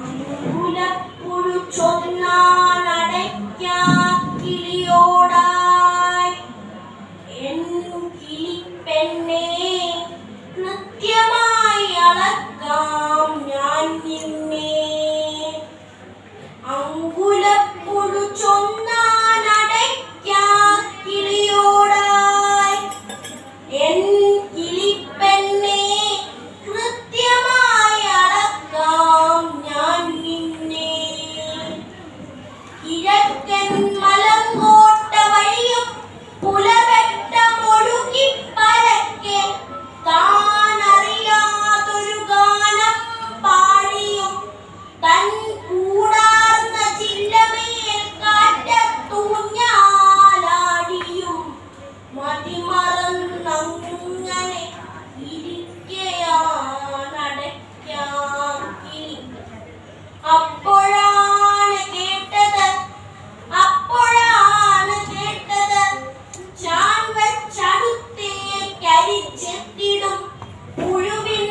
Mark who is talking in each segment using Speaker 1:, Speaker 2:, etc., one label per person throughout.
Speaker 1: അങ്കുലപ്പുഴു ചൊന്നാനടയ്ക്കാക്കിളിയോടായി N കിളിപ്പെണ്ണേ കൃത്യമായി അളക്കാം ഞാൻ നിന്നെ. അങ്കുലപ്പുഴു ചൊന്നാനടയ്ക്കാക്കിളിയോടായി എൻ കിളിപ്പെണ്ണേ കൃത്യമായി അളക്കാം ഞാൻ നിന്നെ. കിഴക്കൻ മലങ്കോട്ട വഴിയും പുലവെട്ടമൊഴുകി പരക്കെ താനറിയാതൊരു ഗാനം പാടിയും തൻ കൂടാർന്ന ചില്ലമേൽ കാറ്റത്തൂഞ്ഞാലാടിയും മതിമറന്നങ്ങനെ ഇരിക്കയാണടയ്ക്കാക്കിളി. അപ്പോഴാണ് കേട്ടത് ചാൻ വെച്ചടുത്തേക്കരിച്ചെത്തിടും പുഴുവിൻ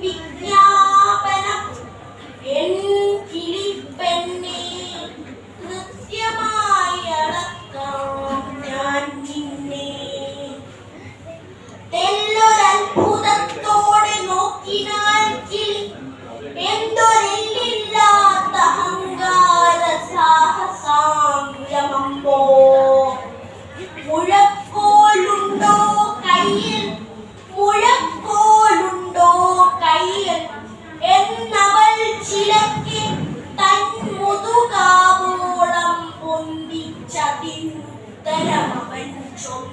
Speaker 1: വിജ്ഞാപനം. എൻ കിളിപ്പെണ്ണേ കൃത്യമായി അളക്കാം ഞാൻ നിന്നെ. തെല്ലൊരത്ഭുതത്തോടെ നോക്കിനാൽ കിളി എന്തൊരെല്ലില്ലാത്ത അഹങ്കാര സാഹസാംഗമമ്പോ. മുഴക്കോലുണ്ടോ കയ്യിൽ മുഴക്കോലുണ്ടോ കയ്യിൽ എന്നവൾ ചിലക്ക് തൻ മുതുകാവോളം പൊന്തിച്ചതിനുത്തരമവൻ ചൊന്നു.